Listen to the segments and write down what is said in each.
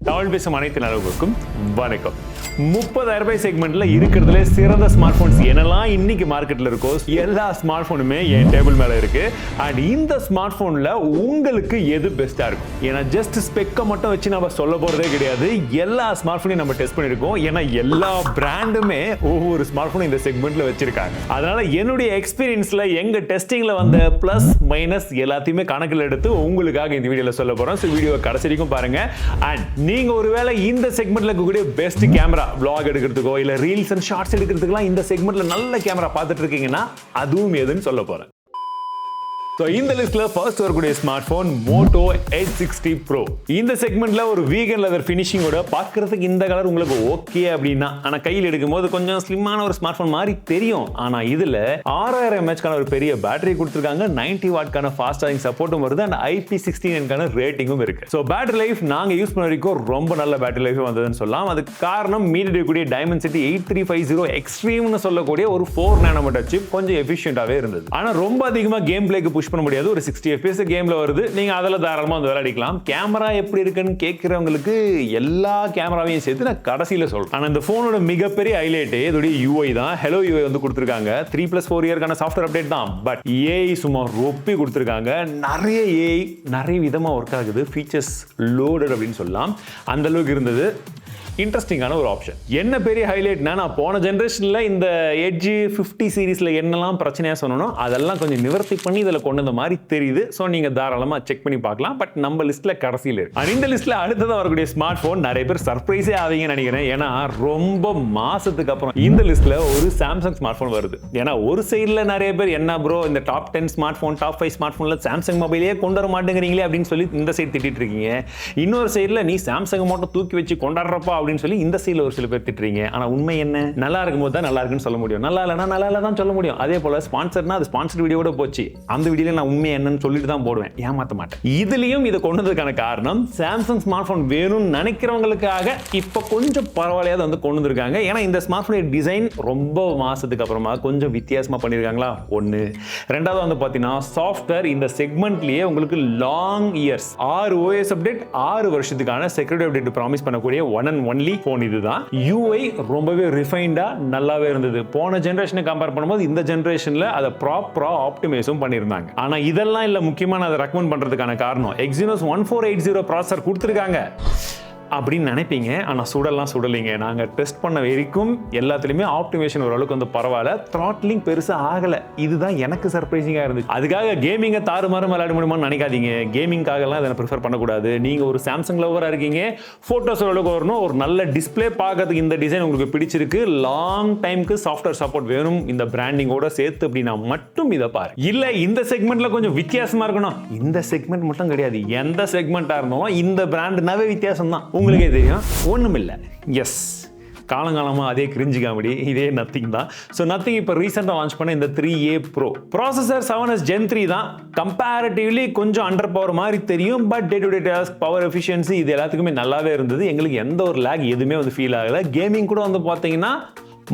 தமிழ் பேசும் அனைத்து நலவுக்கும் வணக்கம். 30,000 ரூபாய் செக்மெண்ட்ல இருக்கிறதுல சிறந்த ஸ்மார்ட் போன்ஸ் என்னெல்லாம் இன்னைக்கு மார்க்கெட்ல இருக்கோ எல்லா ஸ்மார்ட் போனுமே என் டேபிள் மேல இருக்கு. அண்ட் இந்த ஸ்மார்ட் போன்ல உங்களுக்கு எது பெஸ்டா இருக்கும்? ஏன்னா ஜஸ்ட் ஸ்பெக்கை மட்டும் வச்சு நம்ம சொல்ல போறதே கிடையாது. எல்லா ஸ்மார்ட் போனையும் நம்ம டெஸ்ட் பண்ணிருக்கோம். ஏன்னா எல்லா பிராண்டுமே ஒவ்வொரு ஸ்மார்ட் போன் இந்த செக்மெண்ட்ல வச்சிருக்காங்க. அதனால என்னுடைய எக்ஸ்பீரியன்ஸ்ல எங்க டெஸ்டிங்ல வந்த பிளஸ் மைனஸ் எல்லாத்தையுமே கணக்கில் எடுத்து உங்களுக்காக இந்த வீடியோல சொல்ல போறோம். ஸோ வீடியோவை கடைசி வரைக்கும் பாருங்க. அண்ட் நீங்க ஒருவேளை இந்த செக்மெண்ட்ல இருக்கக்கூடிய பெஸ்ட் கேமரா vlog எடுக்கிறதுக்கோ இல்ல ரீல்ஸ் அண்ட் ஷார்ட்ஸ் எடுக்கிறதுக்குலாம் இந்த செக்மெண்ட்ல நல்ல கேமரா பார்த்துட்டு இருக்கீங்கன்னா அதுவும் எதுன்னு சொல்ல போறேன். இந்த லிஸ்ட்ல ஃபர்ஸ்ட் வரக்கூடிய smart phone Moto H60 Pro. இந்த செக்மெண்ட்ல ஒரு வீகன் லெதர் ஃபினிஷிங்கோட பார்க்கிறதுக்கு இந்த கலர் உங்களுக்கு ஓகே அப்படின்னா, ஆனா கையில் எடுக்கும்போது கொஞ்சம் ஸ்லிம்மான ஒரு ஸ்மார்ட் போன் மாதிரி தெரியும். ஆனா இதுல 6000 mAh ஒரு பெரிய பேட்டரி கொடுத்திருக்காங்க. 90 வாட்கான ஃபாஸ்ட் சார்ஜிங் சப்போர்ட்டும் வருது. அண்ட் IP69 ரேட்டிங்கும் இருக்கு. ஸோ பேட்டரி லைஃப் நாங்க யூஸ் பண்ண வரைக்கும் ரொம்ப நல்ல பேட்டரி லைஃப் வந்ததுன்னு சொல்லலாம். அதுக்கு காரணம் மீடியா கூடிய Dimensity 8350 எக்ஸ்ட்ரீம்னு சொல்லக்கூடிய ஒரு 4 nanometer சிப் கொஞ்சம் எஃபிஷியன்டாவே இருந்தது. ஆனா ரொம்ப அதிகமா கேம் பிளேக்கு புஷ் பண்ண முடியாது. ஒரு 60 FPS கேம்ல வருது. நீங்க அதல தாராளமா வந்து விளையாடிக்கலாம். கேமரா எப்படி இருக்குன்னு கேட்கிறவங்களுக்கு எல்லா கேமராவையும் சேர்த்து நான் கடைசியில சொல்றேன். ஆனா இந்த போனோட மிகப்பெரிய ஹைலைட் இதோட UI தான். ஹலோ UI வந்து கொடுத்திருக்காங்க. 3+4 இயர்க்கான சாஃப்ட்வேர் அப்டேட் தான். பட் AI சும்மா ரொப்பி கொடுத்திருக்காங்க. நிறைய AI நிறைய விதமா ஒர்க் ஆகுது. ஃபீச்சர்ஸ் லோடட் அப்படின்னு சொல்லலாம். அந்த அளவுக்கு இருந்தது. இன்ட்ரெஸ்டிங்கான ஒரு ஆப்ஷன். என்ன பெரிய ஹைலைட்னா, நான் போன ஜென்ரேஷன்ல இந்த எட்ஜ் 50 சீரீஸ்ல என்னெல்லாம் பிரச்சனையா சொன்னோம் அதெல்லாம் கொஞ்சம் நிவர்த்தி பண்ணி இதில் கொண்டு வந்த மாதிரி தெரியுது. ஸோ நீங்க தாராளமா செக் பண்ணி பார்க்கலாம். பட் நம்ம லிஸ்ட்ல கடைசியில் இருக்கு. இந்த லிஸ்ட்ல அடுத்ததான் வரக்கூடிய ஸ்மார்ட் போன் நிறைய பேர் சர்ப்ரைஸே ஆவீங்கன்னு நினைக்கிறேன். ஏன்னா ரொம்ப மாசத்துக்கு அப்புறம் இந்த லிஸ்ட்ல ஒரு சாம்சங் ஸ்மார்ட் போன் வருது. ஏன்னா ஒரு சைட்ல நிறைய பேர் என்ன ப்ரோ இந்த top 10 smart phone top 5 smart போன்ல சாம்சங் மொபைலே கொண்டு வர மாட்டேங்கிறீங்களே அப்படின்னு சொல்லி இந்த சைடு திட்டிட்டு இருக்கீங்க. இன்னொரு சைட்ல நீ சாம்சங் மட்டும் தூக்கி வச்சு கொண்டாடுறப்பா அப்படின்னு சொல்லி இந்த சைடுல ஒரு சில பேர் திட்டுறீங்க. ஆனா உண்மை என்ன? நல்லா இருக்கும்போது தான் நல்லா இருக்குன்னு சொல்ல முடியும். நல்லா இல்லைனா நல்லா இல்லை தான் சொல்ல முடியும். அதே போல ஸ்பான்சர்னா அது ஸ்பான்சர் வீடியோட போச்சு. அந்த வீடியோல நான் உண்மை என்னன்னு சொல்லிட்டு தான் போடுவேன். ஏமாத்த மாட்டேன். இதுலயும் இதை கொண்டதுக்கான காரணம் சாம்சங் ஸ்மார்ட் போன் வேணும்னு நினைக்கிறவங்களுக்காக இப்ப கொஞ்சம் பரவாயில்லையாவது வந்து கொண்டு வந்திருக்காங்க. ஏன்னா இந்த ஸ்மார்ட் போன் டிசைன் ரொம்ப மாசத்துக்கு அப்புறமா கொஞ்சம் வித்தியாசமா பண்ணிருக்காங்களா ஒண்ணு. ரெண்டாவது வந்து பாத்தீங்கன்னா சாஃப்ட்வேர் இந்த செக்மெண்ட்லயே உங்களுக்கு லாங் இயர்ஸ் 6 OS அப்டேட் 6 வருஷத்துக்கான செக்யூரிட்டி அப்டேட் ப்ராமிஸ் பண்ணக்கூடிய ஒன் அண்ட் ஒன்லி போன் இதுதான். UI ரொம்பவே ரிஃபைண்டா நல்லாவே இருந்தது. போன ஜெனரேஷனை கம்பேர் பண்ணும்போது இந்த ஜெனரேஷன்ல அதை ப்ராப்பரா ஆப்டிமைஸும் பண்ணியிருந்தாங்க. ஆனா இதெல்லாம் இல்ல முக்கியமா நான் அதை ரெக்கமெண்ட் பண்றதுக்கான காரணம் Exynos 1480 ப்ராசஸர் கொடுத்திருக்காங்க அப்படின்னு நினைப்பீங்க. ஆனால் சுடலைங்க. நாங்கள் டெஸ்ட் பண்ண வரைக்கும் எல்லாத்துலேயுமே ஆப்டிமேஷன் ஓரளவுக்கு வந்து பரவாயில்ல. த்ராட்லிங் பெருசாக ஆகலை. இதுதான் எனக்கு சர்ப்ரைசிங்காக இருந்துச்சு. அதுக்காக கேமிங்கை தாறுமாறு விளையாட முடியுமான்னு நினைக்காதீங்க. கேமிங்காகலாம் இதை ப்ரிஃபர் பண்ணக்கூடாது. நீங்கள் ஒரு சாம்சங் லவராக இருக்கீங்க, ஃபோட்டோஸ் ஓரளவுக்கு வரணும், ஒரு நல்ல டிஸ்பிளே பார்க்கறதுக்கு இந்த டிசைன் உங்களுக்கு பிடிச்சிருக்கு, லாங் டைமுக்கு சாஃப்ட்வேர் சப்போர்ட் வேணும் இந்த பிராண்டிங்கோட சேர்த்து அப்படின்னா மட்டும் இதை பாரு. இல்லை இந்த செக்மெண்ட்ல கொஞ்சம் வித்தியாசமா இருக்கணும், இந்த செக்மெண்ட் மட்டும் கிடையாது, எந்த செக்மெண்ட்டாக இருந்தாலும் இந்த பிராண்டுனாவே வித்தியாசம் தான். உங்களுக்கே தெரியும். ஒண்ணுமில்லை. எஸ், காலங்காலமா அதே கிரிஞ்சி காமெடி, இதே நத்திங் தான். ஸோ நத்திங் இப்போ ரீசெண்டாக லான்ச் பண்ண இந்த 3A Pro processor 7S Gen 3 தான். கம்பேரிட்டிவ்லி கொஞ்சம் அண்டர் பவர் மாதிரி தெரியும். But day to day task, power efficiency இது எல்லாத்துக்குமே நல்லாவே இருந்தது. எங்களுக்கு எந்த ஒரு லேக் எதுவுமே வந்து ஃபீல் ஆகலை. கேமிங் கூட வந்து பார்த்தீங்கன்னா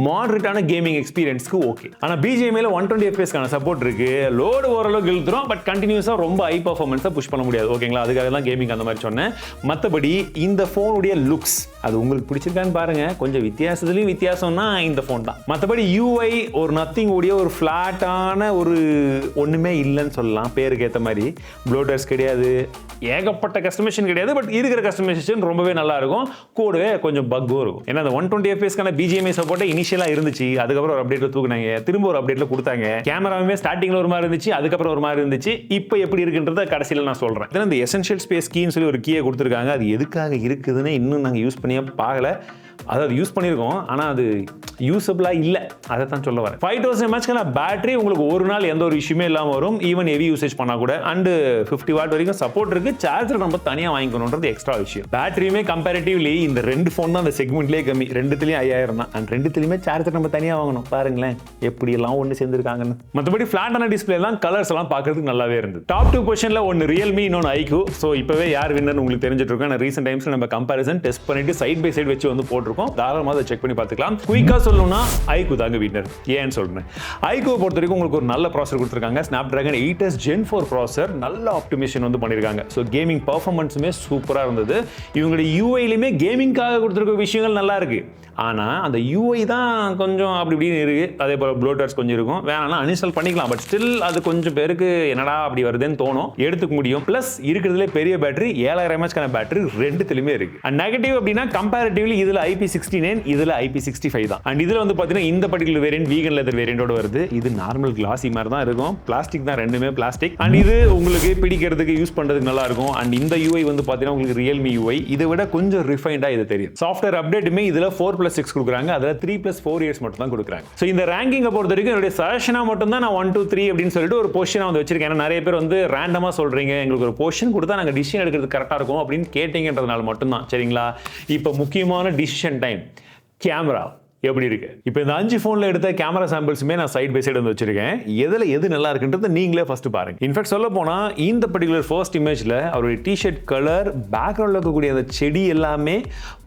மாடரேட்டான கேமிங் எக்ஸ்பீரியன்ஸ்க்கு ஓகே. ஆனால் BGMல 120 FPSக்கான சப்போர்ட் இருக்கு. லோடு ஓரளவுக்கு இழுத்துரும். பட் கண்டினியூஸாக ரொம்ப ஹை பர்ஃபார்மன்ஸாக புஷ் பண்ண முடியாது. ஓகேங்களா? அதுக்காக தான் கேமிங் அந்த மாதிரி சொன்னேன். மற்றபடி இந்த ஃபோனுடைய லுக்ஸ் அது உங்களுக்கு பிடிச்சிருக்கான்னு பாருங்க. கொஞ்சம் வித்தியாசத்துலையும் வித்தியாசம்னா இந்த ஃபோன் தான். மற்றபடி UI ஒரு நத்திங் உடைய ஒரு ஃபிளாட்டான ஒரு ஒன்றுமே இல்லைன்னு சொல்லலாம். பேருக்கு ஏற்ற மாதிரி ப்ளோட்டர்ஸ் கிடையாது, ஏகப்பட்ட கஸ்டமைசேஷன் கிடையாது. பட் இருக்கிற கஸ்டமைசேஷன் ரொம்பவே நல்லா இருக்கும். கூடவே கொஞ்சம் பக்கும் இருக்கும். ஏன்னா அந்த 120 FPSக்கான BGMI சப்போர்ட்டை இனிஷியலா இருந்துச்சு. அதுக்கப்புறம் ஒரு அப்டேட்ல தூக்குனாங்க, திரும்ப ஒரு அப்டேட்ல கொடுத்தாங்க. கேமராவுமே ஸ்டார்டிங்ல ஒரு மாதிரி இருந்துச்சு, அதுக்கப்புறம் ஒரு மாதிரி இருந்துச்சு. இப்போ எப்படி இருக்குன்றத கடைசியில நான் சொல்றேன். இந்த எசென்ஷியல் ஸ்பேஸ் கீன்னு சொல்லி ஒரு கீயை கொடுத்துருக்காங்க. அது எதுக்காக இருக்குதுன்னு இன்னும் நாங்கள் யூஸ் பண்ணியே பார்க்கல. அதாவது யூஸ் பண்ணியிருக்கோம், ஆனால் அது யூஸபிளாக இல்லை. அதை தான் சொல்ல வரேன். 5000 mAh பேட்டரி உங்களுக்கு ஒரு நாள் எந்த ஒரு இஷ்யூமே இல்லாமல் வரும். ஈவன் ஹெவி யூசேஜ் பண்ணால் கூட. அண்ட் 50 வாட் வரைக்கும் சப்போர்ட் இருக்கு. சார்ஜர் நம்ம தனியாக வாங்கிக்கணுன்றது எக்ஸ்ட்ரா விஷயம். பேட்டரியுமே கம்பேரிட்டிவ்லி இந்த 2 ஃபோன் தான் அந்த செக்மெண்ட்லேயே கம்மி. 2த்துலையும் 5000 தான். அண்ட் 2த்துலையுமே சார்ஜர் நம்ம தனியாக வாங்கணும். பாருங்களேன் எப்படி எல்லாம் ஒன்று சேர்ந்துருக்காங்கன்னு. மற்றபடி ஃபிளாட்டான டிஸ்பிளே தான், கலர்ஸ் எல்லாம் பார்க்கறதுக்கு நல்லாவே இருந்தது. டாப் 2 பொசிஷனில் ஒன்று Realme, இன்னொன்று iQOO. ஸோ இப்போவே யார் வின்னர் உங்களுக்கு தெரிஞ்சிட்டு இருக்கோம். ரீசெண்ட் டைம்ஸில் நம்ம கம்பேரிசன் டெஸ்ட் பண்ணிட்டு சைட் பை சைட் வச்சு வந்து போட்டு போட்டிருக்கோம், தாராளமாக அதை செக் பண்ணி பார்த்துக்கலாம். குயிக்காக சொல்லணும்னா iQOO தாங்க வின்னர். ஏன்னு சொல்றேன், iQOO பொறுத்த வரைக்கும் உங்களுக்கு ஒரு நல்ல ப்ராசஸர் கொடுத்துருக்காங்க. Snapdragon 8s Gen 4 ப்ராசஸர், நல்ல ஆப்டிமேஷன் வந்து பண்ணியிருக்காங்க. ஸோ கேமிங் பர்ஃபார்மன்ஸுமே சூப்பராக இருந்தது. இவங்களுடைய யூஐலையுமே கேமிங்காக கொடுத்துருக்க விஷயங்கள் நல்லா இருக்கு. ஆனால் அந்த யூஐ தான் கொஞ்சம் அப்படி இப்படின்னு இருக்குது. அதே போல் ப்ளோட்டர்ஸ் கொஞ்சம் இருக்கும், வேணாம்னா அன்இன்ஸ்டால் பண்ணிக்கலாம். பட் ஸ்டில் அது கொஞ்சம் பேருக்கு என்னடா அப்படி வருதுன்னு தோணும், எடுத்துக்க முடியும். ப்ளஸ் இருக்கிறதுலே பெரிய பேட்டரி 7000 mAh பேட்டரி ரெண்டுத்துலையுமே இருக்கு. அண்ட் நெகட்டிவ் அப்படின்னா கம்பேரிட்டிவ்லி இதில் IP69, இதில் IP65 தான். அண்ட் இதில் வந்து பார்த்தீங்கன்னா இந்த பர்டிகுலர் வேரியன்ட் வீகன் லெதர் வேரியண்டோட வருது. இது நார்மல் கிளாசி மாதிரி தான் இருக்கும், பிளாஸ்டிக் தான், ரெண்டுமே பிளாஸ்டிக். அண்ட் இது உங்களுக்கு பிடிக்கிறதுக்கு யூஸ் பண்ணுறதுக்கு நல்லா இருக்கும். அண்ட் இந்த யூஐ வந்து பார்த்தீங்கன்னா உங்களுக்கு Realme யூஐ, இதை விட கொஞ்சம் ரிஃபைண்டாக இது தெரியும். சாஃப்ட்வேர் அப்டேட்டுமே இதில் 4+6 கொடுக்குறாங்க, அதில் 3+4 years மட்டும் தான் கொடுக்குறாங்க. ஸோ இந்த ரேங்கிங்கை பொறுத்த வரைக்கும் என்னுடைய சஜஷனாக மட்டும் தான் நான் 1 2 3 அப்படின்னு சொல்லிட்டு ஒரு பொசிஷனாக வந்து வச்சிருக்கேன். ஏன்னா நிறைய பேர் வந்து ரேண்டமாக சொல்கிறீங்க, எங்களுக்கு ஒரு பொசிஷன் கொடுத்தா நாங்கள் டிசிஷன் எடுக்கிறது கரெக்டாக இருக்கும் அப்படின்னு கேட்டீங்கன்றதுனால மட்டும்தான். சரிங்களா, இப்போ முக்கியமான டிசிஷன் டைம், கேமரா எப்படி இருக்கு. இப்போ இந்த 5 ஃபோனில் எடுத்த கேமரா சாம்பிள்ஸுமே நான் சைட் பை சைடு வந்து வச்சிருக்கேன். எதில் எது நல்லா இருக்குன்றது நீங்களே ஃபர்ஸ்ட் பாருங்க. இன்ஃபேக்ட் சொல்ல போனால் இந்த பர்டிகுலர் ஃபர்ஸ்ட் இமேஜில் அவருடைய டிஷர்ட் கலர், பேக்ரவுண்டில் இருக்கக்கூடிய அந்த செடி எல்லாமே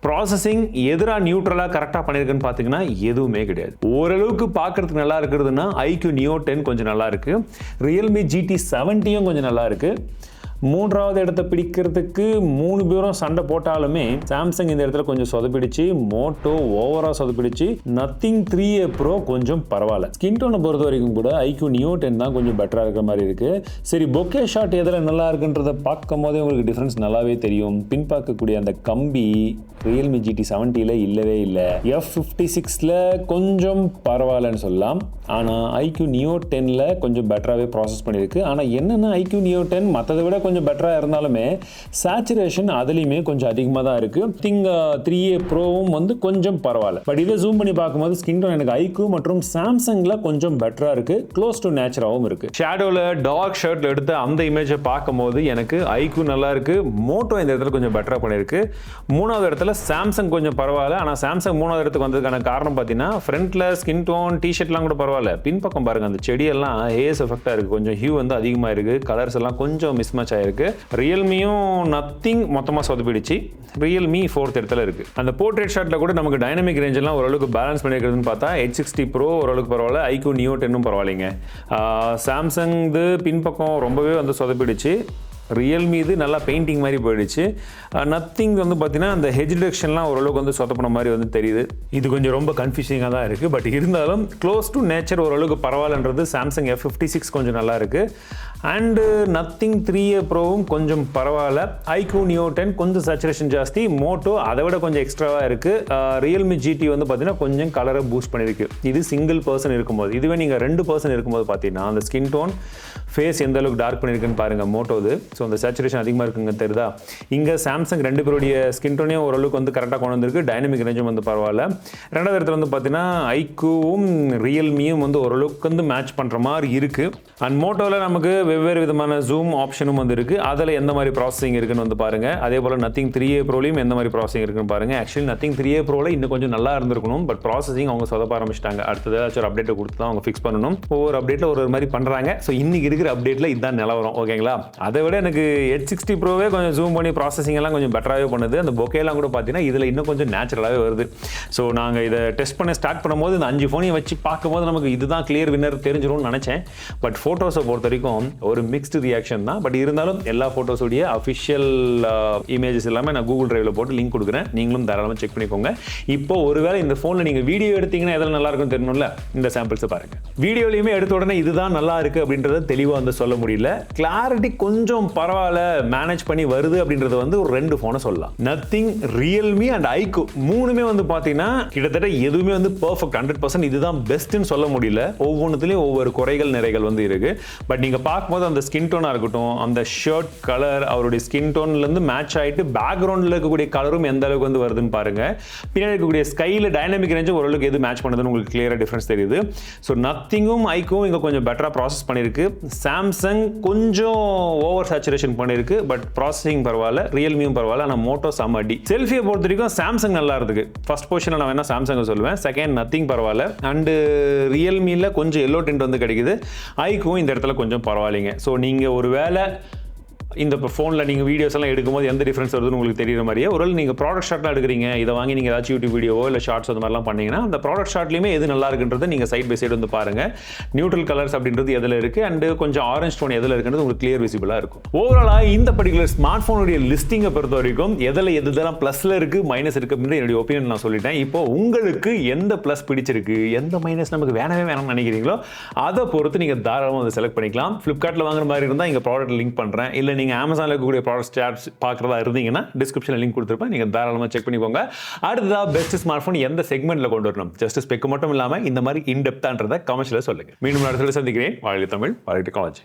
ப்ராசஸிங் எதிராக நியூட்ரலாக கரெக்டாக பண்ணியிருக்குன்னு பார்த்தீங்கன்னா எதுவுமே கிடையாது. ஓரளவுக்கு பார்க்கறதுக்கு நல்லா இருக்கிறதுனா iQOO Neo 10 கொஞ்சம் நல்லா இருக்கு, Realme GT 70 கொஞ்சம் நல்லா இருக்கு. மூன்றாவது இடத்தை பிடிக்கிறதுக்கு 3 பேரும் சண்டை போட்டாலுமே சாம்சங் இந்த இடத்துல கொஞ்சம் சொதப்பிடுச்சு, மோட்டோ ஓவரா சொதப்பிடுச்சு, நத்திங் 3A Pro கொஞ்சம் பரவாயில்ல. ஸ்கின் டோனை பொறுத்த வரைக்கும் கூட iQOO Neo 10 தான் கொஞ்சம் பெட்டரா இருக்கிற மாதிரி இருக்கு. சரி, பொக்கே ஷாட் எதில் நல்லா இருக்குன்றத பார்க்கும் போதே உங்களுக்கு டிஃபரன்ஸ் நல்லாவே தெரியும். பின் பார்க்கக்கூடிய அந்த கம்பி Realme GT 70ல இல்லவே இல்லை. F56ல கொஞ்சம் பரவாயில்லன்னு சொல்லலாம். ஆனால் iQOO Neo 10ல கொஞ்சம் பெட்டராகவே ப்ராசஸ் பண்ணியிருக்கு. ஆனால் என்னென்னா iQOO Neo 10 மற்றதை விட கொஞ்சம் பெட்டராக இருந்தாலுமே சேச்சுரேஷன் அதுலேயுமே கொஞ்சம் அதிகமாக தான் இருக்குது. திங் 3A ப்ரோவும் வந்து கொஞ்சம் பரவாயில்ல. பட் இதை ஜூம் பண்ணி பார்க்கும்போது ஸ்கின் டோன் எனக்கு iQOO மற்றும் சாம்சங்கில் கொஞ்சம் பெட்டராக இருக்குது, க்ளோஸ் டு நேச்சராகவும் இருக்குது. ஷேடோவில் டார்க் ஷர்ட்டில் எடுத்த அந்த இமேஜை பார்க்கும்போது எனக்கு iQOO நல்லா இருக்குது, மோட்டோ இந்த இடத்துல கொஞ்சம் பெட்டராக பண்ணியிருக்கு. மூணாவது இடத்துல சாம்சங் கொஞ்சம் பரவாயில்ல. ஆனால் சாம்சங் மூணாவது இடத்துக்கு வந்ததுக்கான காரணம் பார்த்தீங்கன்னா ஃப்ரண்ட்டில் ஸ்கின் டோன் டிஷர்ட்லாம் கூட பரவாயில்ல, பின்பக்கம் பாருங்கள் அந்த செடியெல்லாம் ஏஸ் எஃபெக்டாக இருக்குது, கொஞ்சம் ஹியூ வந்து அதிகமாக இருக்குது, கலர்ஸ் எல்லாம் கொஞ்சம் மிஸ்மேட்ச் ஆயிருக்கு. ரியல்மியும் நத்திங் மொத்தமாக சொதப்பிடுச்சு, Realme 4th இடத்துல இருக்கு. அந்த போர்ட்ரேட் ஷாட்ல கூட நமக்கு டைனமிக் ரேஞ்ச் எல்லாம் ஓரளவுக்கு பேலன்ஸ் பண்ணிருக்குதுன்னு பார்த்தா H60 Pro ஓரளவுக்கு பரவாயில்ல, iQOO Neo 10 பரவாயில்லைங்க. சாம்சங் பின்பக்கம் ரொம்பவே வந்து சொதப்பிடுச்சு, Realme இது நல்லா பெயிண்டிங் மாதிரி போயிடுச்சு. நத்திங் வந்து பார்த்தீங்கன்னா அந்த ஹெட் டிரெக்ஷன்லாம் ஓரளவுக்கு வந்து சொதப்பின மாதிரி வந்து தெரியுது. இது கொஞ்சம் ரொம்ப கன்ஃபியூசிங்காக தான் இருக்குது. பட் இருந்தாலும் க்ளோஸ் டு நேச்சர் ஓரளவுக்கு பரவாயில்லன்றது சாம்சங் F56 கொஞ்சம் நல்லா இருக்குது. அண்டு நத்திங் 3A ப்ரோவும் கொஞ்சம் பரவாயில்ல, iQOO Neo 10 கொஞ்சம் சேச்சுரேஷன் ஜாஸ்தி, மோட்டோ அதை விட கொஞ்சம் எக்ஸ்ட்ராவாக இருக்குது. Realme GT வந்து பார்த்தீங்கன்னா கொஞ்சம் கலரை பூஸ்ட் பண்ணியிருக்கு. இது சிங்கிள் பர்சன் இருக்கும்போது, இதுவே நீங்கள் 2 பர்சன் இருக்கும்போது பார்த்தீங்கன்னா அந்த ஸ்கின் டோன் ஃபேஸ் எந்த அளவுக்கு டார்க் பண்ணியிருக்குன்னு பாருங்கள் மோட்டோது. ஸோ அந்த சேச்சுரேஷன் அதிகமாக இருக்குங்க தெரியுதா. இங்கே சாம்சங் 2 பேருடைய ஸ்கின் டோனையும் ஓரளவுக்கு வந்து கரெக்டாக கொண்டு வந்திருக்கு, டைனமிக் ரேஞ்சும் வந்து பரவாயில்ல. ரெண்டாவது இடத்துல வந்து பார்த்தீங்கன்னா iQOOவும் Realmeயும் வந்து ஓரளவுக்கு வந்து மேட்ச் பண்ணுற மாதிரி இருக்குது. அண்ட் மோட்டோவில் நமக்கு வெவ்வேறு விதமான ஜூம் ஆப்ஷனும் வந்து இருக்குது, அதில் எந்த மாதிரி ப்ராசஸிங் இருக்குன்னு வந்து பாருங்கள். அதே போல் நத்திங் 3A ப்ரோலையும் எந்த மாதிரி ப்ராசஸிங் இருக்குன்னு பாருங்கள். ஆக்சுவலி நத்திங் 3A ப்ரோவில் இன்னும் கொஞ்சம் நல்லா இருந்திருக்கணும், பட் ப்ராசஸிங் அவங்க சொதப்ப ஆரம்பிச்சிட்டாங்க. அடுத்தது ஒரு அப்டேட்டை கொடுத்து தான் அவங்க ஃபிக்ஸ் பண்ணணும். ஒவ்வொரு அப்டேட்டில் ஒரு மாதிரி பண்ணுறாங்க. ஸோ இன்னைக்கு இருக்கிற அப்டேட்டில் இதுதான் நிலவரம், ஓகேங்களா. அதை விட எனக்கு H60 ப்ரோவே கொஞ்சம் ஜூம் பண்ணி ப்ராசஸிங் எல்லாம் கொஞ்சம் பெட்டராகவே பண்ணுது. அந்த பொக்கேலாம் கூட பார்த்தீங்கன்னா இதில் இன்னும் கொஞ்சம் நேச்சுரலாகவே வருது. ஸோ நாங்கள் இதை டெஸ்ட் பண்ண ஸ்டார்ட் பண்ணும்போது இந்த 5 ஃபோனையும் வச்சு பார்க்கும்போது நமக்கு இதுதான் கிளியர் வின்னர் தெரிஞ்சிடும்னு நினச்சேன். பட் ஃபோட்டோஸை பொறுத்த வரைக்கும் ஒரு மிக்ஸ்டு ரியாக்ஷன் தான். பட் இருந்தாலும் எல்லா ஃபோட்டோஸுடைய அஃபிஷியல் இமேஜஸ் எல்லாமே நான் கூகுள் டிரைவில் போட்டு லிங்க் கொடுக்குறேன், நீங்களும் தாராளமாக செக் பண்ணிக்கோங்க. இப்போ ஒருவேளை இந்த ஃபோனில் நீங்கள் வீடியோ எடுத்தீங்கன்னா எதில் நல்லா இருக்குன்னு தெரியணும்ல, இந்த சாம்பிள்ஸை பாருங்கள். வீடியோலையுமே எடுத்த உடனே இதுதான் நல்லா இருக்குது அப்படின்றத தெளிவாக வந்து சொல்ல முடியல. கிளாரிட்டி கொஞ்சம் பரவாயில்ல, மேனேஜ் பண்ணி வருது அப்படின்றது வந்து ஒரு 2 ஃபோனை சொல்லலாம். நத்திங், Realme அண்ட் iQOO மூணுமே வந்து பார்த்தீங்கன்னா கிட்டத்தட்ட எதுவுமே வந்து பர்ஃபெக்ட் 100% இதுதான் பெஸ்ட்னு சொல்ல முடியல. ஒவ்வொன்றுத்துலையும் ஒவ்வொரு குறைகள் நிறைகள் வந்து இருக்கு. பட் நீங்கள் பார்க்கும்போது அந்த ஸ்கின் டோனாக இருக்கட்டும், அந்த ஷர்ட் கலர் அவருடைய ஸ்கின் டோன்லேருந்து மேட்ச் ஆகிட்டு பேக்ரவுண்டில் இருக்கக்கூடிய கலரும் எந்த அளவுக்கு வந்து வருதுன்னு பாருங்க. பின்னாடி இருக்கக்கூடிய ஸ்கைல டைனமிக் ரேஞ்சும் ஓரளவுக்கு எது மேட்ச் பண்ணுதுன்னு உங்களுக்கு கிளியராக டிஃபரன்ஸ் தெரியுது. ஸோ நத்திங்கும் iQOO இங்கே கொஞ்சம் பெட்டராக ப்ராசஸ் பண்ணியிருக்கு. சாம்சங் கொஞ்சம் ஓவர் சேச்சுரேஷன் பண்ணியிருக்கு, பட் ப்ராசஸிங் பரவாயில்ல. Realmeயும் பரவாயில்ல, ஆனால் மோட்டோ செம்ம அடி. செல்ஃபியை பொறுத்த வரைக்கும் சாம்சங் நல்லா இருக்கு. ஃபர்ஸ்ட் பொசிஷனில் நான் வேணா சாம்சங் சொல்லுவேன், செகண்ட் நத்திங் பரவாயில்ல, அண்டு Realmeல கொஞ்சம் எல்லோ டிண்ட் வந்து கிடைக்குது. iQOO இந்த இடத்துல கொஞ்சம் பரவாயில்லைங்க. ஸோ நீங்கள் ஒரு வேளை இந்த ஃபோனில் நீங்கள் வீடியோஸ் எல்லாம் எடுக்கும்போது எந்த டிஃப்ரென்ஸ் வருதுன்னு உங்களுக்கு தெரியுற மாதிரியே ஒரு நீங்கள் ப்ராடக்ட் ஷாட்லாம் எடுக்கிறீங்க, இதை வாங்கி நீங்கள் ஏதாச்சும் யூடியூப் வீடியோவோ இல்லை ஷார்ட்ஸ் அந்த மாதிரிலாம் பண்ணீங்கன்னா அந்த ப்ராடக்ட் ஷாட்லையுமே எது நல்லா இருக்குன்றது நீங்கள் சைட் பை சைடு வந்து பாருங்கள். நியூட்ரல் கலர்ஸ் அப்படின்றது எதில் இருக்குது அண்டு கொஞ்சம் ஆரஞ்ச் டோன் எதில் இருக்குன்றது உங்களுக்கு கிளியர் விசிபிளாக இருக்கும். ஓவராலாக இந்த பர்டிகுலர் ஸ்மார்ட் ஃபோனுடைய லிஸ்டிங்கை பொறுத்த வரைக்கும் எதெல்லாம் ப்ளஸில் இருக்குது மைனஸ் இருக்குது அப்படின்னு என்னுடைய ஒப்பீனியன் நான் சொல்லிட்டேன். இப்போ உங்களுக்கு எந்த ப்ளஸ் பிடிச்சிருக்கு, எந்த மைனஸ் நமக்கு வேணாம்னு நினைக்கிறீங்களோ அதை பொறுத்து நீங்கள் தாராளமாக வந்து செலக்ட் பண்ணிக்கலாம். ஃப்ளிப்கார்ட்டில் வாங்குற மாதிரி இருந்தால் இங்கே ப்ராடக்ட் லிங்க் பண்ணுறேன், இல்லை நீங்கள் அமேசானில் இருக்கக்கூடிய ப்ராடக்ட் ஸ்டாட்ஸ் பார்க்குறதா இருந்தீங்கன்னா டிஸ்கிரிப்ஷனில் லிங்க் கொடுத்துருப்பேன், நீங்கள் தாராளமாக செக் பண்ணிக்கோங்க. அடுத்ததாக பெஸ்ட் ஸ்மார்ட் ஃபோன் எந்த செக்மெண்ட்டில் கொண்டு வரணும், ஜஸ்ட் ஸ்பெக் மட்டும் இல்லாமல் இந்த மாதிரி இன்டெப்த்தான்றதை கமெண்ட்ஸில் சொல்லுங்கள். மீண்டும் அடுத்த சந்திக்கிறேன். வாழ்க தமிழ், வாழ்க டெக்னாலஜி.